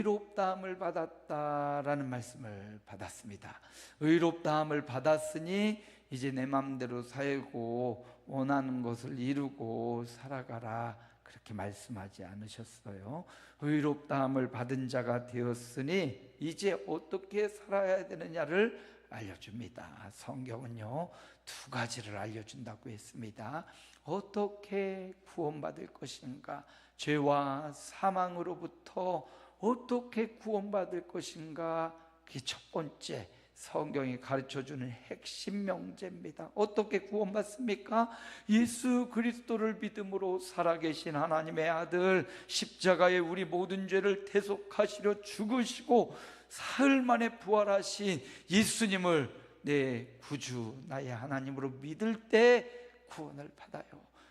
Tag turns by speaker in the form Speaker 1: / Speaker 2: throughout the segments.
Speaker 1: 의롭다함을 받았다라는 말씀을 받았습니다. 의롭다함을 받았으니 이제 내 마음대로 살고 원하는 것을 이루고 살아가라, 그렇게 말씀하지 않으셨어요. 의롭다함을 받은 자가 되었으니 이제 어떻게 살아야 되느냐를 알려줍니다. 성경은요, 두 가지를 알려준다고 했습니다. 어떻게 구원받을 것인가, 죄와 사망으로부터 어떻게 구원받을 것인가, 그게 첫 번째 성경이 가르쳐주는 핵심 명제입니다. 어떻게 구원받습니까? 예수 그리스도를 믿음으로 살아계신 하나님의 아들, 십자가에 우리 모든 죄를 대속하시려 죽으시고 사흘 만에 부활하신 예수님을 내 구주, 나의 하나님으로 믿을 때 구원을 받아요.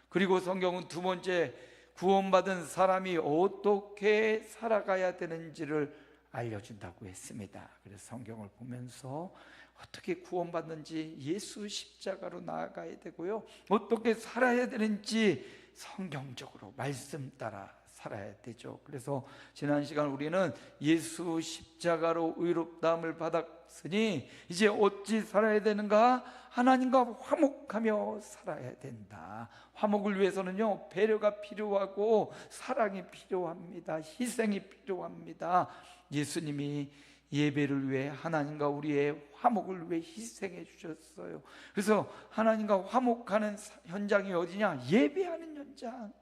Speaker 1: 그리고 성경은 두 번째, 구원받은 사람이 어떻게 살아가야 되는지를 알려준다고 했습니다. 그래서 성경을 보면서 어떻게 구원받는지 예수 십자가로 나아가야 되고요, 어떻게 살아야 되는지 성경적으로 말씀 따라 살아야 되죠. 그래서 지난 시간 우리는 예수 십자가로 의롭다함을 받았으니 이제 어찌 살아야 되는가? 하나님과 화목하며 살아야 된다. 화목을 위해서는요, 배려가 필요하고 사랑이 필요합니다. 희생이 필요합니다. 예수님이 예배를 위해, 하나님과 우리의 화목을 위해 희생해 주셨어요. 그래서 하나님과 화목하는 현장이 어디냐? 예배하는 현장.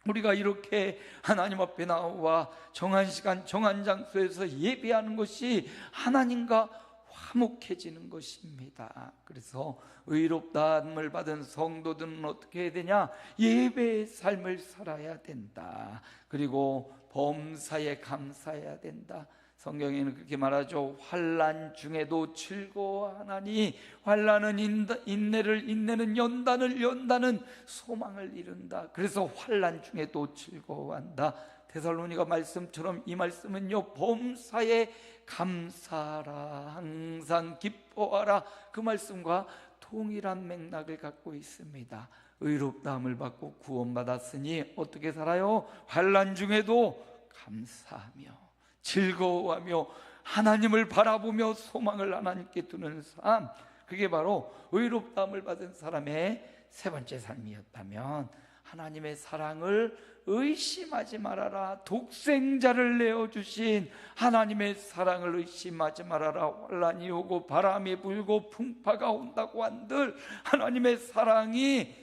Speaker 1: 우리가 이렇게 하나님 앞에 나와 정한 시간 정한 장소에서 예배하는 것이 하나님과 화목해지는 것입니다. 그래서 의롭다함을 받은 성도들은 어떻게 해야 되냐? 예배의 삶을 살아야 된다. 그리고 범사에 감사해야 된다. 성경에는 그렇게 말하죠. 환난 중에도 즐거워하나니, 환난은 인내를, 인내는 연단을, 연단은 소망을 이룬다. 그래서 환난 중에도 즐거워한다. 데살로니가 말씀처럼 이 말씀은요, 범사에 감사하라, 항상 기뻐하라, 그 말씀과 동일한 맥락을 갖고 있습니다. 의롭다함을 받고 구원받았으니 어떻게 살아요? 환난 중에도 감사하며 즐거워하며 하나님을 바라보며 소망을 하나님께 두는 삶, 그게 바로 의롭다함을 받은 사람의 세 번째 삶이었다면, 하나님의 사랑을 의심하지 말아라. 독생자를 내어주신 하나님의 사랑을 의심하지 말아라. 환난이 오고 바람이 불고 풍파가 온다고 한들 하나님의 사랑이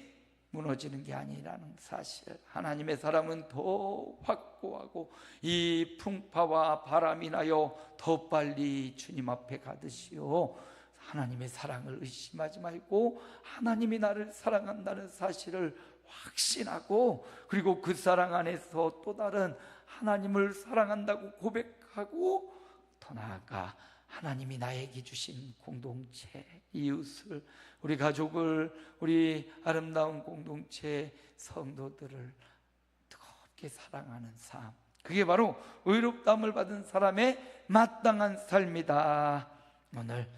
Speaker 1: 무너지는 게 아니라는 사실, 하나님의 사랑은 더 확고하고 이 풍파와 바람이 나여 더 빨리 주님 앞에 가듯이요, 하나님의 사랑을 의심하지 말고 하나님이 나를 사랑한다는 사실을 확신하고, 그리고 그 사랑 안에서 또 다른 하나님을 사랑한다고 고백하고, 더 나아가 하나님이 나에게 주신 공동체, 이웃을, 우리 가족을, 우리 아름다운 공동체 성도들을 뜨겁게 사랑하는 삶, 그게 바로 의롭다함을 받은 사람의 마땅한 삶이다. 오늘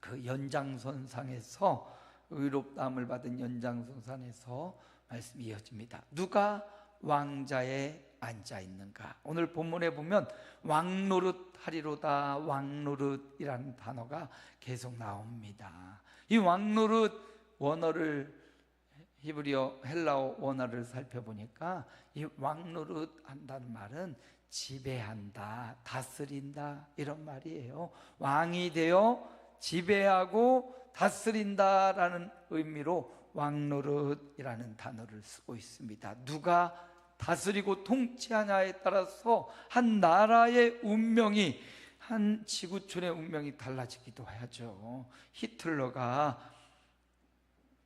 Speaker 1: 그 연장선상에서, 의롭다함을 받은 연장선상에서 말씀이 이어집니다. 누가 왕자에 앉아 있는가? 오늘 본문에 보면 왕노릇 하리로다, 왕노릇이라는 단어가 계속 나옵니다. 이 왕노릇 원어를, 히브리어 헬라어 원어를 살펴보니까 이 왕노릇 한다는 말은 지배한다, 다스린다, 이런 말이에요. 왕이 되어 지배하고 다스린다라는 의미로 왕노릇이라는 단어를 쓰고 있습니다. 누가 다스리고 통치하냐에 따라서 한 나라의 운명이, 한 지구촌의 운명이 달라지기도 하죠. 히틀러가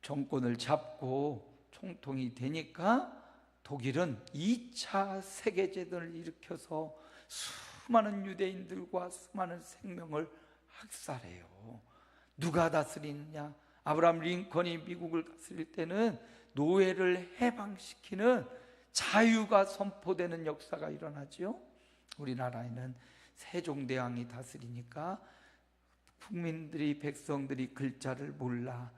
Speaker 1: 정권을 잡고 총통이 되니까 독일은 2차 세계대전을 일으켜서 수많은 유대인들과 수많은 생명을 학살해요. 누가 다스리느냐? 아브라함 링컨이 미국을 다스릴 때는 노예를 해방시키는 자유가 선포되는 역사가 일어나죠. 우리나라에는 세종대왕이 다스리니까 국민들이, 백성들이 글자를 몰라.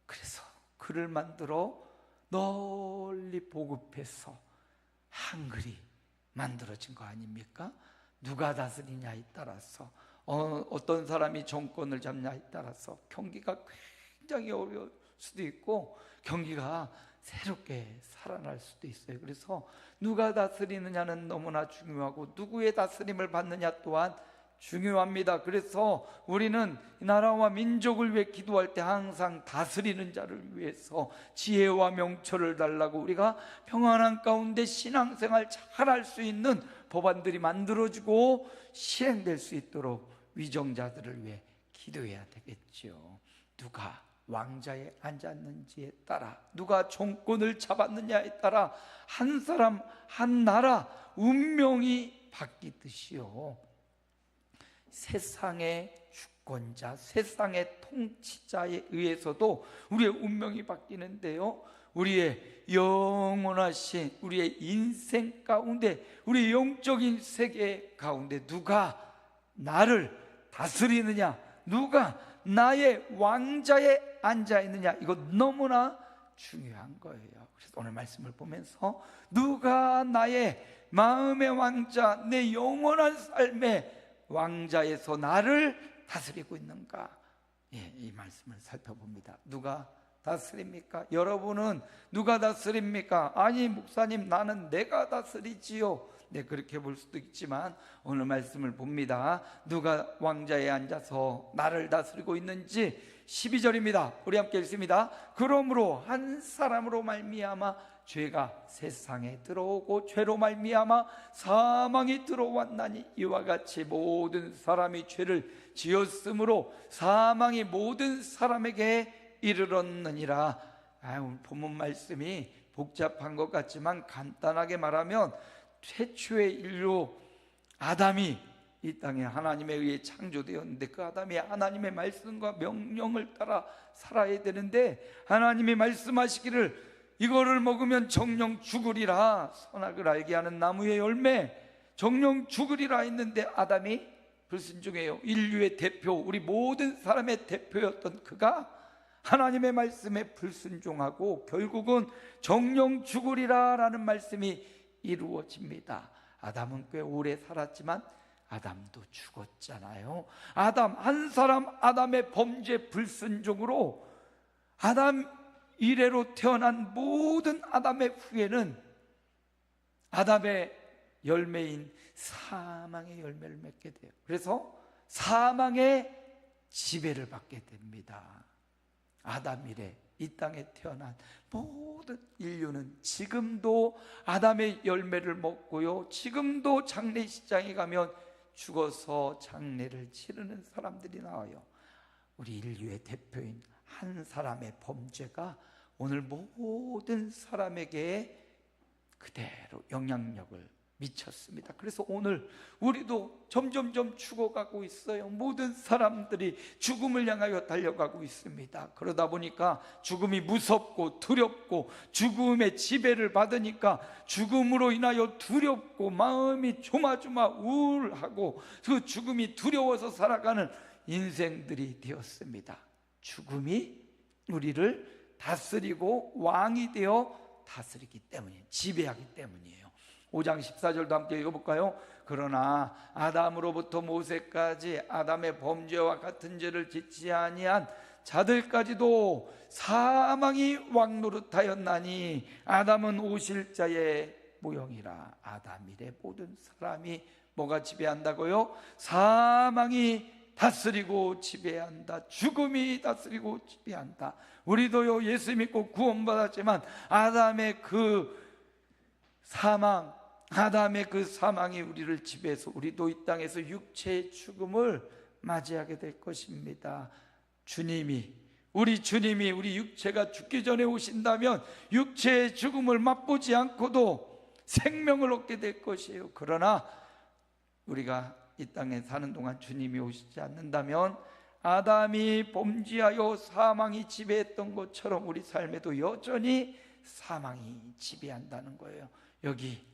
Speaker 1: 그래서 글을 만들어 널리 보급해서 한글이 만들어진 거 아닙니까? 누가 다스리냐에 따라서, 어떤 사람이 정권을 잡냐에 따라서 경기가 굉장히 어려울 수도 있고 경기가 새롭게 살아날 수도 있어요. 그래서 누가 다스리느냐는 너무나 중요하고 누구의 다스림을 받느냐 또한 중요합니다. 그래서 우리는 나라와 민족을 위해 기도할 때 항상 다스리는 자를 위해서 지혜와 명철을 달라고, 우리가 평안한 가운데 신앙생활 잘할 수 있는 법안들이 만들어지고 실행될 수 있도록 위정자들을 위해 기도해야 되겠죠. 누가 왕자에 앉았는지에 따라, 누가 정권을 잡았느냐에 따라 한 사람 한 나라 운명이 바뀌듯이요, 세상의 주권자, 세상의 통치자에 의해서도 우리의 운명이 바뀌는데요, 우리의 영원하신 우리의 인생 가운데, 우리의 영적인 세계 가운데 누가 나를 다스리느냐, 누가 나의 왕자에 앉아있느냐, 이거 너무나 중요한 거예요. 그래서 오늘 말씀을 보면서 누가 나의 마음의 왕자, 내 영원한 삶의 왕자에서 나를 다스리고 있는가, 이 말씀을 살펴봅니다. 누가 다스립니까? 여러분은 누가 다스립니까? 아니 목사님, 나는 내가 다스리지요. 네, 그렇게 볼 수도 있지만 오늘 말씀을 봅니다. 누가 왕자에 앉아서 나를 다스리고 있는지 12절입니다. 우리 함께 읽습니다. 그러므로 한 사람으로 말미암아 죄가 세상에 들어오고 죄로 말미암아 사망이 들어왔나니 이와 같이 모든 사람이 죄를 지었으므로 사망이 모든 사람에게 이르렀느니라. 본문 말씀이 복잡한 것 같지만 간단하게 말하면 최초의 인류 아담이 이 땅에 하나님에 의해 창조되었는데, 그 아담이 하나님의 말씀과 명령을 따라 살아야 되는데, 하나님이 말씀하시기를 이거를 먹으면 정령 죽으리라, 선악을 알게 하는 나무의 열매 정령 죽으리라 했는데 아담이 불순종해요. 인류의 대표, 우리 모든 사람의 대표였던 그가 하나님의 말씀에 불순종하고 결국은 정령 죽으리라 라는 말씀이 이루어집니다. 아담은 꽤 오래 살았지만 아담도 죽었잖아요. 아담 한 사람, 아담의 범죄 불순종으로 아담 이래로 태어난 모든 아담의 후예는 아담의 열매인 사망의 열매를 맺게 돼요. 그래서 사망의 지배를 받게 됩니다. 아담 이래 이 땅에 태어난 모든 인류는 지금도 아담의 열매를 먹고요, 지금도 장례식장에 가면 죽어서 장례를 치르는 사람들이 나와요. 우리 인류의 대표인 한 사람의 범죄가 오늘 모든 사람에게 그대로 영향력을 미쳤습니다. 그래서 오늘 우리도 점점점 죽어가고 있어요. 모든 사람들이 죽음을 향하여 달려가고 있습니다. 그러다 보니까 죽음이 무섭고 두렵고 죽음의 지배를 받으니까 죽음으로 인하여 두렵고 마음이 조마조마 우울하고 그 죽음이 두려워서 살아가는 인생들이 되었습니다. 죽음이 우리를 다스리고 왕이 되어 다스리기 때문이에요. 지배하기 때문이에요. 5장 14절도 함께 읽어볼까요? 그러나 아담으로부터 모세까지 아담의 범죄와 같은 죄를 짓지 아니한 자들까지도 사망이 왕노릇하였나니 아담은 오실자의 모형이라. 아담 이래 모든 사람이 뭐가 지배한다고요? 사망이 다스리고 지배한다. 죽음이 다스리고 지배한다. 우리도요, 예수 믿고 구원받았지만 아담의 그 사망, 아담의 그 사망이 우리를 지배해서 우리도 이 땅에서 육체의 죽음을 맞이하게 될 것입니다. 우리 주님이 우리 육체가 죽기 전에 오신다면 육체의 죽음을 맛보지 않고도 생명을 얻게 될 것이에요. 그러나 우리가 이 땅에 사는 동안 주님이 오시지 않는다면 아담이 범죄하여 사망이 지배했던 것처럼 우리 삶에도 여전히 사망이 지배한다는 거예요. 여기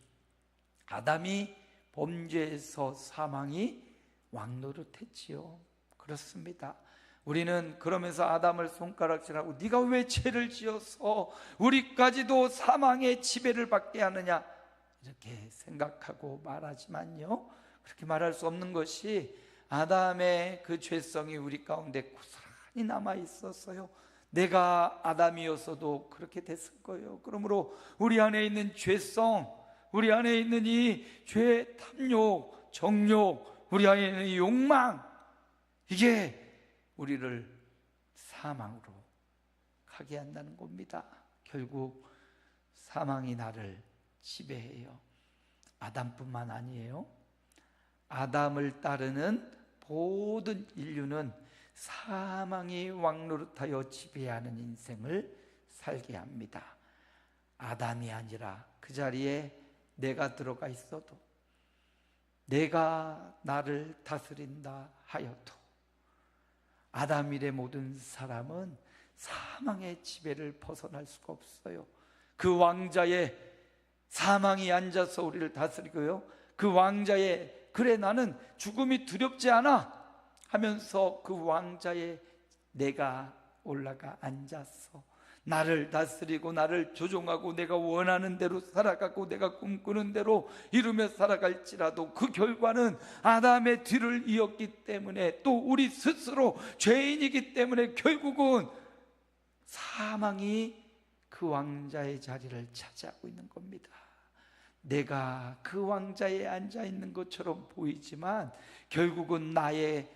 Speaker 1: 아담이 범죄해서 사망이 왕노릇했지요. 그렇습니다. 우리는 그러면서 아담을 손가락질하고 네가 왜 죄를 지어서 우리까지도 사망의 지배를 받게 하느냐 이렇게 생각하고 말하지만요, 그렇게 말할 수 없는 것이 아담의 그 죄성이 우리 가운데 고스란히 남아 있었어요. 내가 아담이었어도 그렇게 됐을 거예요. 그러므로 우리 안에 있는 죄성, 우리 안에 있는 이 죄, 탐욕, 정욕, 우리 안에 있는 이 욕망, 이게 우리를 사망으로 가게 한다는 겁니다. 결국 사망이 나를 지배해요. 아담뿐만 아니에요. 아담을 따르는 모든 인류는 사망이 왕노릇하여 지배하는 인생을 살게 합니다. 아담이 아니라 그 자리에 내가 들어가 있어도, 내가 나를 다스린다 하여도 아담 이래 모든 사람은 사망의 지배를 벗어날 수가 없어요. 그 왕자의 사망이 앉아서 우리를 다스리고요, 그 왕자의 그래 나는 죽음이 두렵지 않아 하면서 그 왕자의 내가 올라가 앉아서 나를 다스리고 나를 조종하고 내가 원하는 대로 살아가고 내가 꿈꾸는 대로 이루며 살아갈지라도 그 결과는 아담의 뒤를 이었기 때문에, 또 우리 스스로 죄인이기 때문에 결국은 사망이 그 왕자의 자리를 차지하고 있는 겁니다. 내가 그 왕자에 앉아 있는 것처럼 보이지만 결국은 나의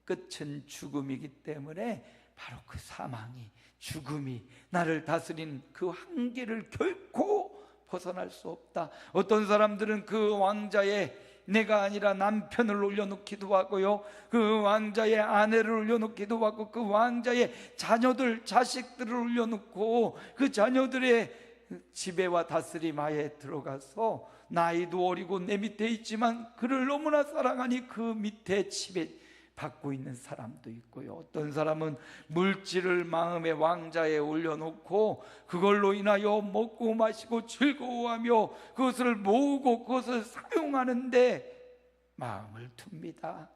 Speaker 1: 끝은 죽음이기 때문에 바로 그 사망이, 죽음이 나를 다스린 그 한계를 결코 벗어날 수 없다. 어떤 사람들은 그 왕자의 내가 아니라 남편을 올려놓기도 하고요, 그 왕자의 아내를 올려놓기도 하고 그 왕자의 자녀들, 자식들을 올려놓고 그 자녀들의 지배와 다스림 하에 들어가서 나이도 어리고 내 밑에 있지만 그를 너무나 사랑하니 그 밑에 지배 받고 있는 사람도 있고요, 어떤 사람은 물질을 마음의 왕자에 올려놓고 그걸로 인하여 먹고 마시고 즐거워하며 그것을 모으고 그것을 사용하는데 마음을 둡니다.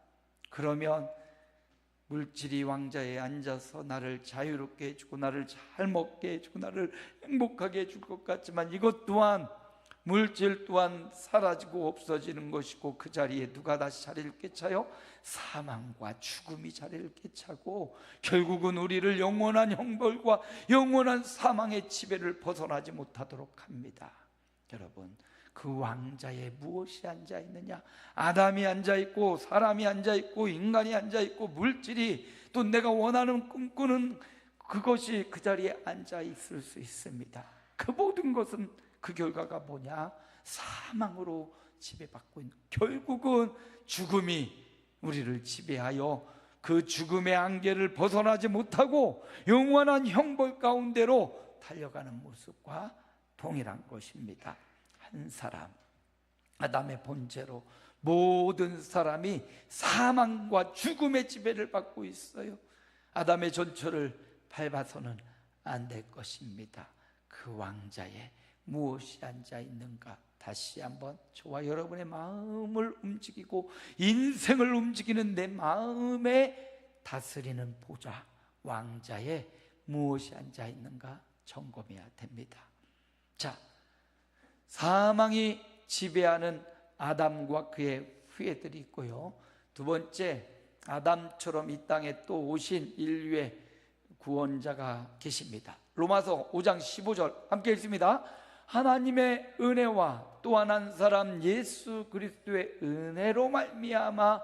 Speaker 1: 그러면 물질이 왕자에 앉아서 나를 자유롭게 해주고 나를 잘 먹게 해주고 나를 행복하게 해줄 것 같지만 이것 또한, 물질 또한 사라지고 없어지는 것이고 그 자리에 누가 다시 자리를 꿰차요? 사망과 죽음이 자리를 꿰차고 결국은 우리를 영원한 형벌과 영원한 사망의 지배를 벗어나지 못하도록 합니다. 여러분, 그 왕자에 무엇이 앉아있느냐? 아담이 앉아있고 사람이 앉아있고 인간이 앉아있고 물질이, 또 내가 원하는 꿈꾸는 그것이 그 자리에 앉아있을 수 있습니다. 그 모든 것은 그 결과가 뭐냐? 사망으로 지배받고 있는, 결국은 죽음이 우리를 지배하여 그 죽음의 안개를 벗어나지 못하고 영원한 형벌 가운데로 달려가는 모습과 동일한 것입니다. 한 사람, 아담의 본체로 모든 사람이 사망과 죽음의 지배를 받고 있어요. 아담의 전철을 밟아서는 안 될 것입니다. 그 왕자에 무엇이 앉아 있는가? 다시 한번 저와 여러분의 마음을 움직이고 인생을 움직이는 내 마음에 다스리는 보좌, 왕자에 무엇이 앉아 있는가 점검해야 됩니다. 자, 사망이 지배하는 아담과 그의 후예들이 있고요, 두 번째, 아담처럼 이 땅에 또 오신 인류의 구원자가 계십니다. 로마서 5장 15절 함께 읽습니다. 하나님의 은혜와 또한 한 사람 예수 그리스도의 은혜로 말미암아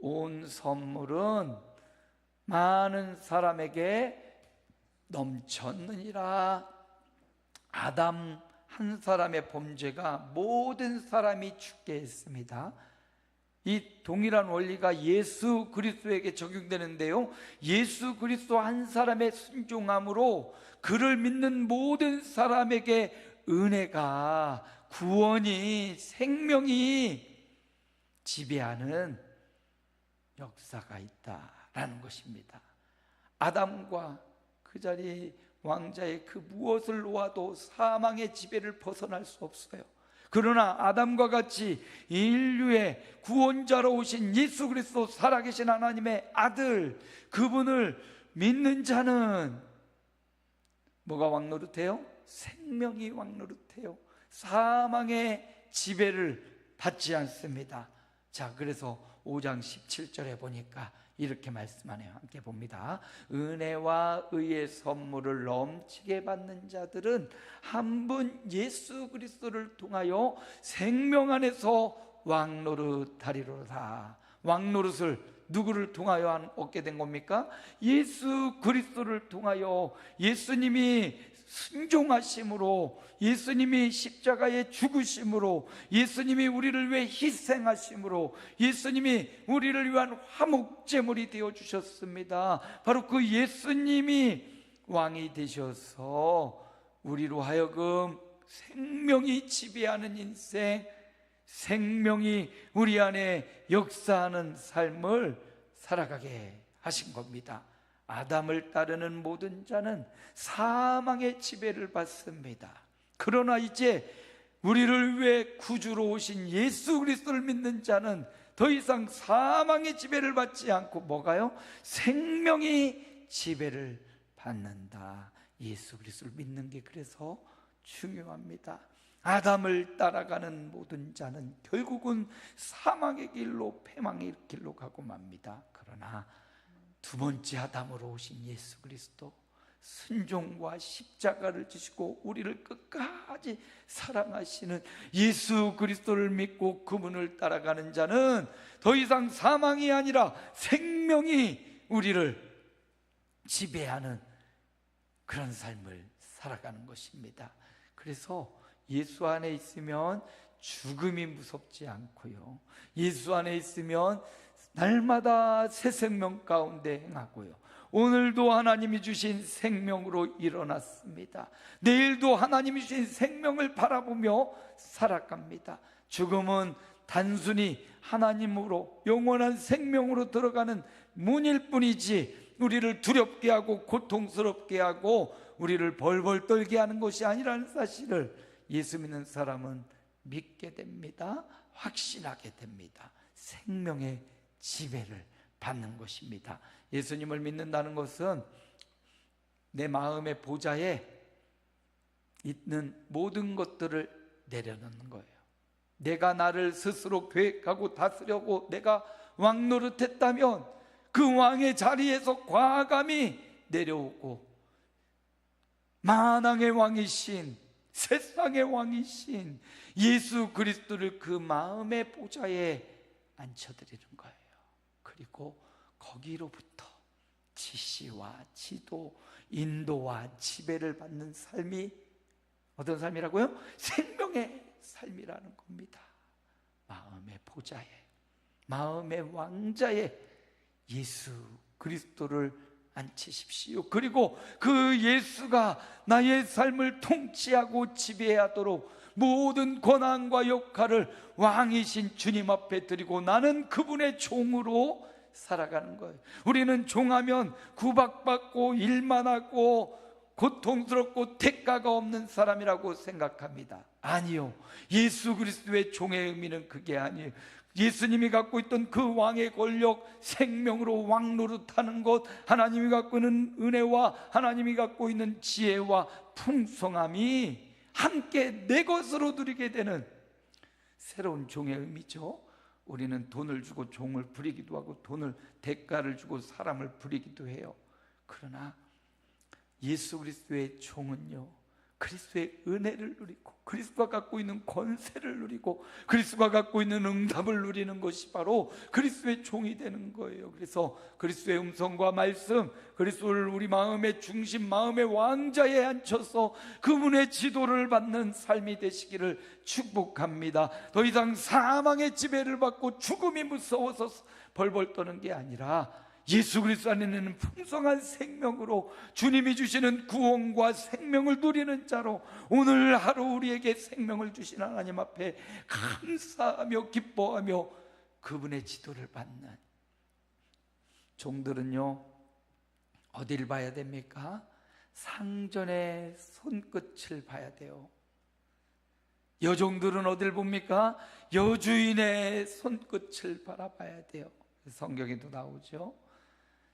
Speaker 1: 온 선물은 많은 사람에게 넘쳤느니라. 아담 한 사람의 범죄가 모든 사람이 죽게 했습니다. 이 동일한 원리가 예수 그리스도에게 적용되는데요, 예수 그리스도 한 사람의 순종함으로 그를 믿는 모든 사람에게 은혜가, 구원이, 생명이 지배하는 역사가 있다라는 것입니다. 아담과 그 자리에 왕자의 그 무엇을 놓아도 사망의 지배를 벗어날 수 없어요. 그러나 아담과 같이 인류의 구원자로 오신 예수 그리스도, 살아계신 하나님의 아들, 그분을 믿는 자는 뭐가 왕노릇해요? 생명이 왕노릇해요. 사망의 지배를 받지 않습니다. 자, 그래서 5장 17절에 보니까 이렇게 말씀하네요. 함께 봅니다. 은혜와 의의 선물을 넘치게 받는 자들은 한 분 예수 그리스도를 통하여 생명 안에서 왕노릇하리로다. 왕노릇을 누구를 통하여 얻게 된 겁니까? 예수 그리스도를 통하여, 예수님이 순종하심으로, 예수님이 십자가에 죽으심으로, 예수님이 우리를 위해 희생하심으로, 예수님이 우리를 위한 화목제물이 되어 주셨습니다. 바로 그 예수님이 왕이 되셔서 우리로 하여금 생명이 지배하는 인생, 생명이 우리 안에 역사하는 삶을 살아가게 하신 겁니다. 아담을 따르는 모든 자는 사망의 지배를 받습니다. 그러나 이제 우리를 위해 구주로 오신 예수 그리스도를 믿는 자는 더 이상 사망의 지배를 받지 않고 뭐가요? 생명이 지배를 받는다. 예수 그리스도를 믿는 게 그래서 중요합니다. 아담을 따라가는 모든 자는 결국은 사망의 길로, 패망의 길로 가고 맙니다. 그러나 두 번째 아담으로 오신 예수 그리스도, 순종과 십자가를 지시고 우리를 끝까지 사랑하시는 예수 그리스도를 믿고 그분을 따라가는 자는 더 이상 사망이 아니라 생명이 우리를 지배하는 그런 삶을 살아가는 것입니다. 그래서 예수 안에 있으면 죽음이 무섭지 않고요, 예수 안에 있으면 날마다 새 생명 가운데 행하고요, 오늘도 하나님이 주신 생명으로 일어났습니다. 내일도 하나님이 주신 생명을 바라보며 살아갑니다. 죽음은 단순히 하나님으로 영원한 생명으로 들어가는 문일 뿐이지 우리를 두렵게 하고 고통스럽게 하고 우리를 벌벌 떨게 하는 것이 아니라는 사실을 예수 믿는 사람은 믿게 됩니다. 확신하게 됩니다. 생명의 지배를 받는 것입니다. 예수님을 믿는다는 것은 내 마음의 보좌에 있는 모든 것들을 내려놓는 거예요. 내가 나를 스스로 계획하고 다스려고 내가 왕노릇했다면 그 왕의 자리에서 과감히 내려오고 만왕의 왕이신, 세상의 왕이신 예수 그리스도를 그 마음의 보좌에 앉혀드리는 거예요. 그리고 거기로부터 지시와 지도, 인도와 지배를 받는 삶이 어떤 삶이라고요? 생명의 삶이라는 겁니다. 마음의 보좌에, 마음의 왕자에 예수 그리스도를 앉히십시오. 그리고 그 예수가 나의 삶을 통치하고 지배하도록 모든 권한과 역할을 왕이신 주님 앞에 드리고 나는 그분의 종으로 살아가는 거예요. 우리는 종하면 구박받고 일만 하고 고통스럽고 대가가 없는 사람이라고 생각합니다. 아니요, 예수 그리스도의 종의 의미는 그게 아니에요. 예수님이 갖고 있던 그 왕의 권력, 생명으로 왕노릇하는 것, 하나님이 갖고 있는 은혜와 하나님이 갖고 있는 지혜와 풍성함이 함께 내 것으로 누리게 되는 새로운 종의 의미죠. 우리는 돈을 주고 종을 부리기도 하고 돈을 대가를 주고 사람을 부리기도 해요. 그러나 예수 그리스도의 종은요, 그리스도의 은혜를 누리고 그리스도가 갖고 있는 권세를 누리고 그리스도가 갖고 있는 응답을 누리는 것이 바로 그리스도의 종이 되는 거예요. 그래서 그리스도의 음성과 말씀, 그리스도를 우리 마음의 중심, 마음의 왕자에 앉혀서 그분의 지도를 받는 삶이 되시기를 축복합니다. 더 이상 사망의 지배를 받고 죽음이 무서워서 벌벌 떠는 게 아니라 예수 그리스도 안에는 풍성한 생명으로 주님이 주시는 구원과 생명을 누리는 자로 오늘 하루 우리에게 생명을 주신 하나님 앞에 감사하며 기뻐하며 그분의 지도를 받는 종들은요, 어딜 봐야 됩니까? 상전의 손끝을 봐야 돼요. 여종들은 어딜 봅니까? 여주인의 손끝을 바라봐야 돼요. 성경에도 나오죠.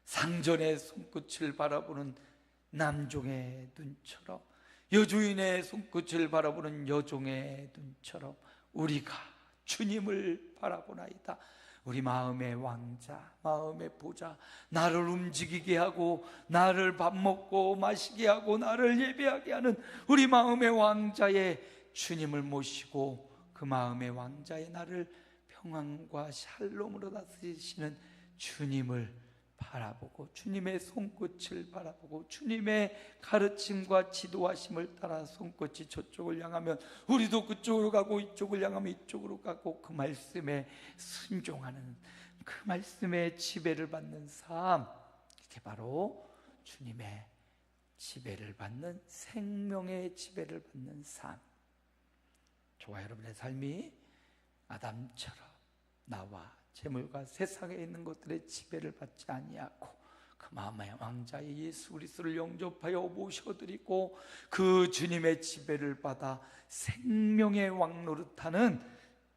Speaker 1: 상전의 손끝을 바라보는 남종의 눈처럼, 여주인의 손끝을 바라보는 여종의 눈처럼 우리가 주님을 바라보나이다. 우리 마음의 왕자, 마음의 보좌, 나를 움직이게 하고 나를 밥 먹고 마시게 하고 나를 예배하게 하는 우리 마음의 왕자의 주님을 모시고 그 마음의 왕자의 나를 평안과 샬롬으로 다스리시는 주님을 바라보고 주님의 손끝을 바라보고 주님의 가르침과 지도하심을 따라 손끝이 저쪽을 향하면 우리도 그쪽으로 가고 이쪽을 향하면 이쪽으로 가고 그 말씀에 순종하는, 그 말씀에 지배를 받는 삶, 이게 바로 주님의 지배를 받는, 생명의 지배를 받는 삶. 저와 여러분의 삶이 아담처럼 나와 재물과 세상에 있는 것들의 지배를 받지 아니하고 그 마음의 왕자의 예수 그리스도를 영접하여 모셔드리고 그 주님의 지배를 받아 생명의 왕 노릇하는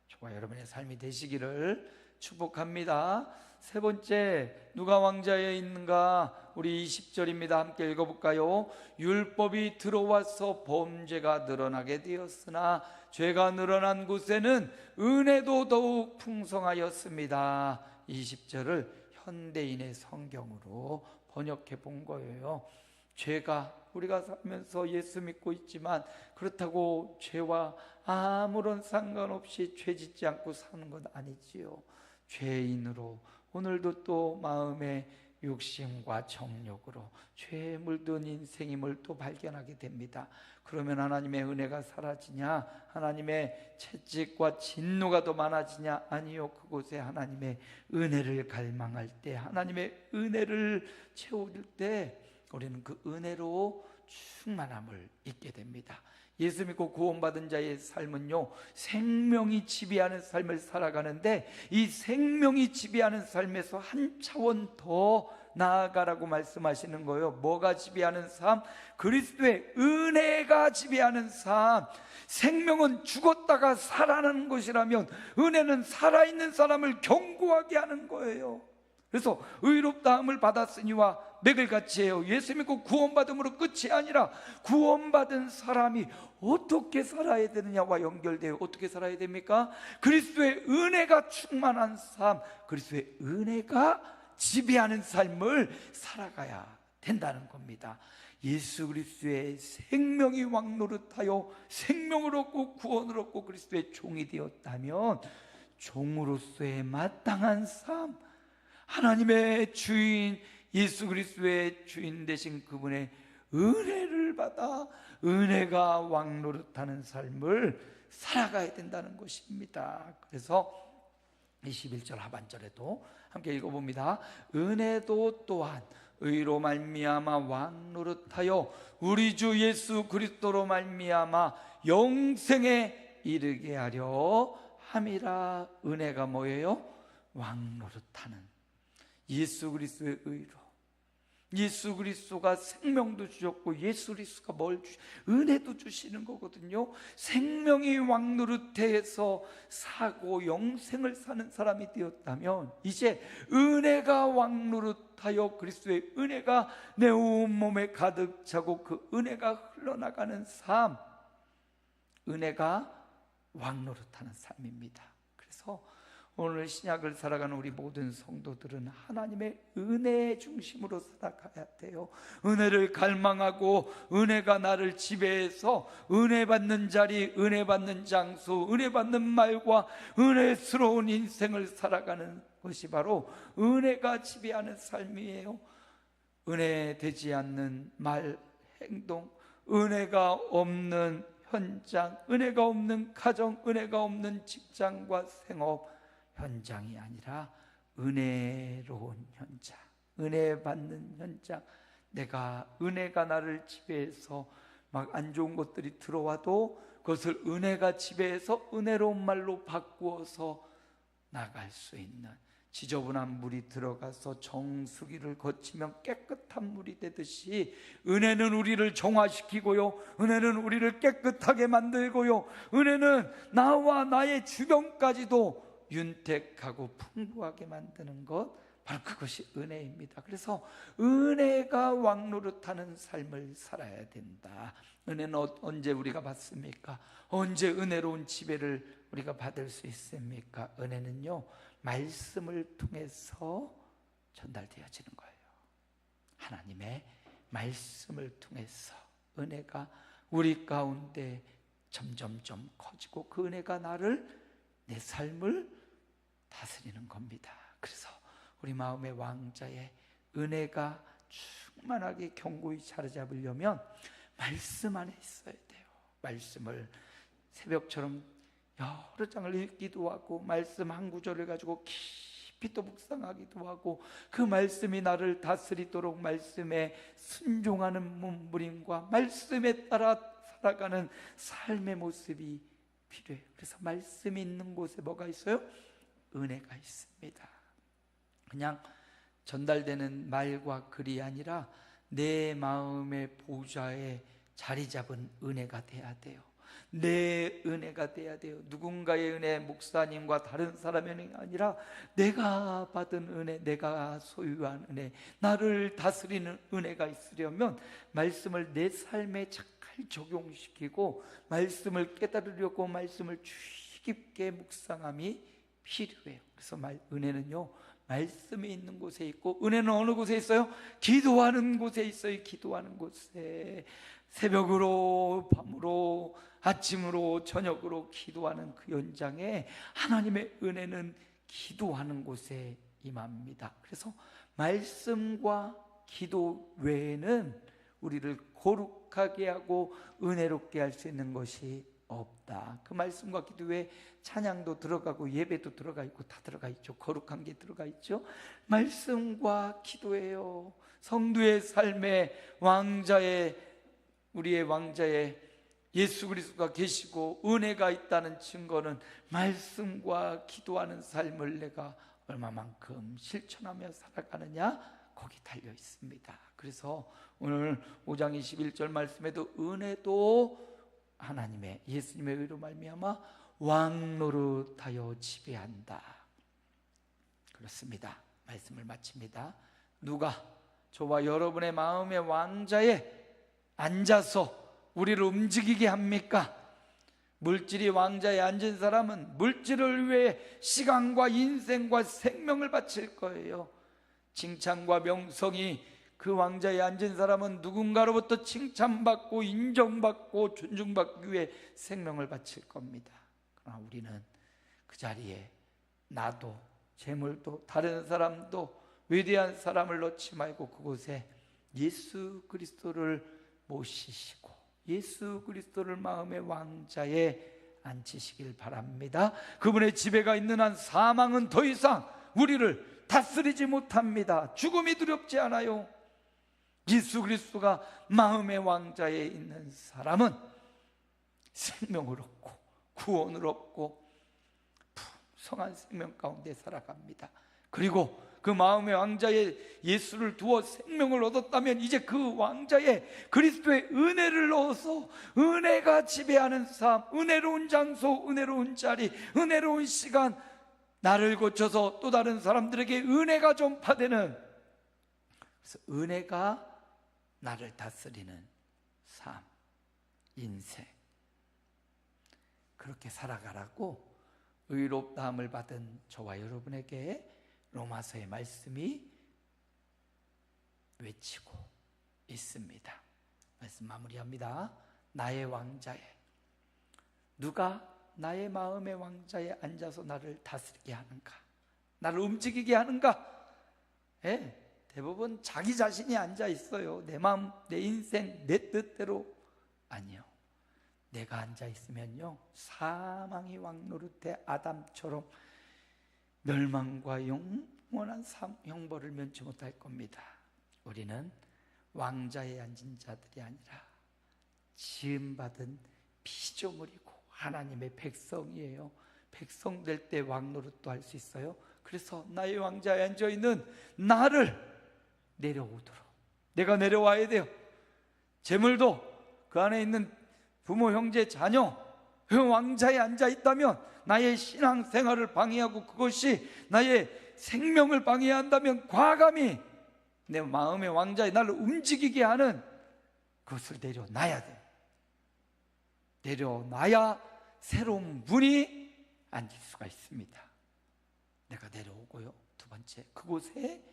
Speaker 1: 저와 여러분의 삶이 되시기를 축복합니다. 세 번째, 누가 왕자에 있는가? 우리 20절입니다. 함께 읽어볼까요? 율법이 들어와서 범죄가 늘어나게 되었으나 죄가 늘어난 곳에는 은혜도 더욱 풍성하였습니다. 20절을 현대인의 성경으로 번역해 본 거예요. 죄가, 우리가 살면서 예수 믿고 있지만 그렇다고 죄와 아무런 상관없이 죄 짓지 않고 사는 건 아니지요. 죄인으로 오늘도 또 마음의 욕심과 정욕으로 죄에 물든 인생임을 또 발견하게 됩니다. 그러면 하나님의 은혜가 사라지냐? 하나님의 채찍과 진노가 더 많아지냐? 아니요. 그곳에 하나님의 은혜를 갈망할 때, 하나님의 은혜를 채워줄 때 우리는 그 은혜로 충만함을 잊게 됩니다. 예수 믿고 구원받은 자의 삶은요, 생명이 지배하는 삶을 살아가는데 이 생명이 지배하는 삶에서 한 차원 더 나아가라고 말씀하시는 거예요. 뭐가 지배하는 삶? 그리스도의 은혜가 지배하는 삶. 생명은 죽었다가 살아나는 것이라면 은혜는 살아있는 사람을 견고하게 하는 거예요. 그래서 의롭다함을 받았으니와 맥을 같이 해요. 예수 믿고 구원받음으로 끝이 아니라 구원받은 사람이 어떻게 살아야 되느냐와 연결돼요. 어떻게 살아야 됩니까? 그리스도의 은혜가 충만한 삶, 그리스도의 은혜가 지배하는 삶을 살아가야 된다는 겁니다. 예수 그리스도의 생명이 왕 노릇하여 생명을 얻고 구원을 얻고 그리스도의 종이 되었다면 종으로서의 마땅한 삶, 하나님의 주인 예수 그리스도의 주인 되신 그분의 은혜를 받아 은혜가 왕 노릇하는 삶을 살아가야 된다는 것입니다. 그래서 21절 하반절에도 함께 읽어봅니다. 은혜도 또한 의로 말미암아 왕 노릇하여 우리 주 예수 그리스도로 말미암아 영생에 이르게 하려 함이라. 은혜가 뭐예요? 왕 노릇하는 예수 그리스도의 의로, 예수 그리스도가 생명도 주셨고 예수 그리스도가 은혜도 주시는 거거든요. 생명이 왕 노릇해서 사고 영생을 사는 사람이 되었다면 이제 은혜가 왕 노릇하여 그리스도의 은혜가 내 온몸에 가득 차고 그 은혜가 흘러나가는 삶, 은혜가 왕 노릇하는 삶입니다. 그래서 오늘 신약을 살아가는 우리 모든 성도들은 하나님의 은혜 중심으로 살아가야 돼요. 은혜를 갈망하고 은혜가 나를 지배해서 은혜 받는 자리, 은혜 받는 장소, 은혜 받는 말과 은혜스러운 인생을 살아가는 것이 바로 은혜가 지배하는 삶이에요. 은혜 되지 않는 말, 행동, 은혜가 없는 현장, 은혜가 없는 가정, 은혜가 없는 직장과 생업 현장이 아니라 은혜로운 현장, 은혜 받는 현장. 은혜가 나를 지배해서 막 안 좋은 것들이 들어와도 그것을 은혜가 지배해서 은혜로운 말로 바꾸어서 나갈 수 있는, 지저분한 물이 들어가서 정수기를 거치면 깨끗한 물이 되듯이 은혜는 우리를 정화시키고요, 은혜는 우리를 깨끗하게 만들고요, 은혜는 나와 나의 주변까지도 윤택하고 풍부하게 만드는 것, 바로 그것이 은혜입니다. 그래서 은혜가 왕 노릇하는 삶을 살아야 된다. 은혜는 언제 우리가 받습니까? 언제 은혜로운 지배를 우리가 받을 수 있습니까? 은혜는요, 말씀을 통해서 전달되어지는 거예요. 하나님의 말씀을 통해서 은혜가 우리 가운데 점점점 커지고 그 은혜가 내 삶을 다스리는 겁니다. 그래서 우리 마음의 왕자의 은혜가 충만하게 견고히 자리잡으려면 말씀 안에 있어야 돼요. 말씀을 새벽처럼 여러 장을 읽기도 하고 말씀 한 구절을 가지고 깊이 또 묵상하기도 하고 그 말씀이 나를 다스리도록 말씀에 순종하는 몸부림과 말씀에 따라 살아가는 삶의 모습이 필요해요. 그래서 말씀이 있는 곳에 뭐가 있어요? 은혜가 있습니다. 그냥 전달되는 말과 글이 아니라 내 마음의 보좌에 자리 잡은 은혜가 돼야 돼요. 내 은혜가 돼야 돼요. 누군가의 은혜, 목사님과 다른 사람의 은혜가 아니라 내가 받은 은혜, 내가 소유한 은혜, 나를 다스리는 은혜가 있으려면 말씀을 내 삶에 잘 적용시키고 말씀을 깨달으려고 말씀을 주의 깊게 묵상함이 필요해요. 그래서 은혜는요, 말씀이 있는 곳에 있고, 은혜는 어느 곳에 있어요? 기도하는 곳에 있어요. 기도하는 곳에 새벽으로, 밤으로, 아침으로, 저녁으로 기도하는 그 연장에 하나님의 은혜는 기도하는 곳에 임합니다. 그래서 말씀과 기도 외에는 우리를 거룩하게 하고 은혜롭게 할 수 있는 것이 없다. 그 말씀과 기도 외에 찬양도 들어가고 예배도 들어가 있고 다 들어가 있죠. 거룩한 게 들어가 있죠. 말씀과 기도예요. 성도의 삶에 우리의 왕자에 예수 그리스도가 계시고 은혜가 있다는 증거는 말씀과 기도하는 삶을 내가 얼마만큼 실천하며 살아가느냐, 거기 달려 있습니다. 그래서 오늘 5장 21절 말씀에도 은혜도 하나님의 예수님의 의로 말미암아 왕노릇하여 지배한다. 그렇습니다. 말씀을 마칩니다. 누가 저와 여러분의 마음의 왕자에 앉아서 우리를 움직이게 합니까? 물질이 왕자에 앉은 사람은 물질을 위해 시간과 인생과 생명을 바칠 거예요. 칭찬과 명성이 그 왕자에 앉은 사람은 누군가로부터 칭찬받고 인정받고 존중받기 위해 생명을 바칠 겁니다. 그러나 우리는 그 자리에 나도 재물도 다른 사람도 위대한 사람을 놓지 말고 그곳에 예수 그리스도를 모시시고 예수 그리스도를 마음의 왕자에 앉히시길 바랍니다. 그분의 지배가 있는 한 사망은 더 이상 우리를 다스리지 못합니다. 죽음이 두렵지 않아요. 예수 그리스도가 마음의 왕자에 있는 사람은 생명을 얻고 구원을 얻고 풍성한 생명 가운데 살아갑니다. 그리고 그 마음의 왕자에 예수를 두어 생명을 얻었다면 이제 그 왕자에 그리스도의 은혜를 넣어서 은혜가 지배하는 삶, 은혜로운 장소, 은혜로운 자리, 은혜로운 시간, 나를 고쳐서 또 다른 사람들에게 은혜가 전파되는, 그래서 은혜가 나를 다스리는 삶, 인생, 그렇게 살아가라고 의롭다함을 받은 저와 여러분에게 로마서의 말씀이 외치고 있습니다. 말씀 마무리합니다. 나의 왕자에, 누가 나의 마음의 왕자에 앉아서 나를 다스리게 하는가, 나를 움직이게 하는가? 대부분 자기 자신이 앉아 있어요. 내 마음, 내 인생, 내 뜻대로. 아니요, 내가 앉아 있으면요 사망이 왕노릇해 아담처럼 멸망과 영원한 형벌을 면치 못할 겁니다. 우리는 왕자에 앉은 자들이 아니라 지음받은 피조물이고 하나님의 백성이에요. 백성 될 때 왕노릇도 할 수 있어요. 그래서 나의 왕자에 앉아있는 나를 내려오도록, 내가 내려와야 돼요. 재물도 그 안에 있는 부모, 형제, 자녀, 그 왕자에 앉아있다면 나의 신앙생활을 방해하고 그것이 나의 생명을 방해한다면 과감히 내 마음의 왕자에 나를 움직이게 하는 그것을 내려놔야 돼. 내려놔야 새로운 문이 앉을 수가 있습니다. 내가 내려오고요. 두 번째, 그곳에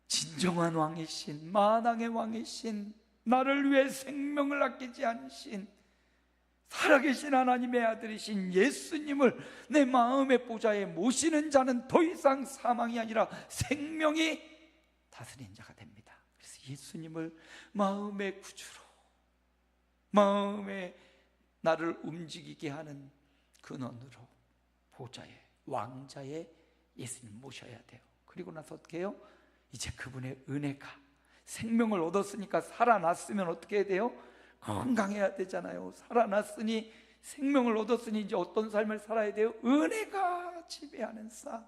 Speaker 1: 진정한 왕이신, 만왕의 왕이신, 나를 위해 생명을 아끼지 않으신 살아계신 하나님의 아들이신 예수님을 내 마음의 보좌에 모시는 자는 더 이상 사망이 아니라 생명이 다스린 자가 됩니다. 그래서 예수님을 마음의 구주로, 마음에 나를 움직이게 하는 근원으로 보좌에, 왕자에 예수님 모셔야 돼요. 그리고 나서 어떻게 해요? 이제 그분의 은혜가, 생명을 얻었으니까 살아났으면 어떻게 해야 돼요? 건강해야 되잖아요. 살아났으니, 생명을 얻었으니 이제 어떤 삶을 살아야 돼요? 은혜가 지배하는 삶.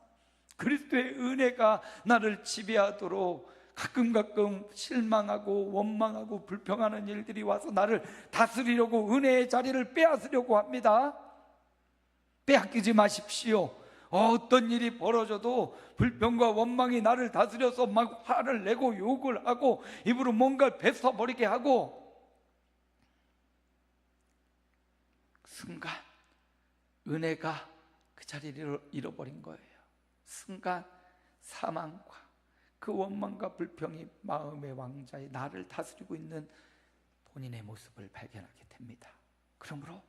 Speaker 1: 그리스도의 은혜가 나를 지배하도록 가끔 실망하고 원망하고 불평하는 일들이 와서 나를 다스리려고, 은혜의 자리를 빼앗으려고 합니다. 빼앗기지 마십시오. 어떤 일이 벌어져도 불평과 원망이 나를 다스려서 막 화를 내고 욕을 하고 입으로 뭔가 뱉어버리게 하고, 순간 은혜가 그 자리를 잃어버린 거예요. 순간 사망과 그 원망과 불평이 마음의 왕자의 나를 다스리고 있는 본인의 모습을 발견하게 됩니다. 그러므로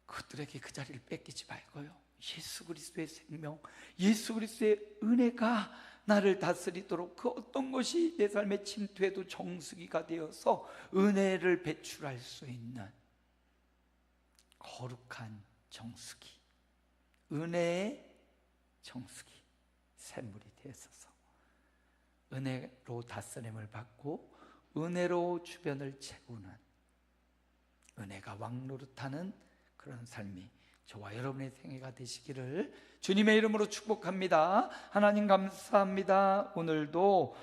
Speaker 1: 그들에게 그 자리를 뺏기지 말고요, 예수 그리스도의 생명, 예수 그리스도의 은혜가 나를 다스리도록, 그 어떤 것이 내 삶에 침투해도 정수기가 되어서 은혜를 배출할 수 있는 거룩한 정수기, 은혜의 정수기, 샘물이 되어서 은혜로 다스림을 받고 은혜로 주변을 채우는, 은혜가 왕노릇하는 그런 삶이 저와 여러분의 생애가 되시기를 주님의 이름으로 축복합니다. 하나님 감사합니다. 오늘도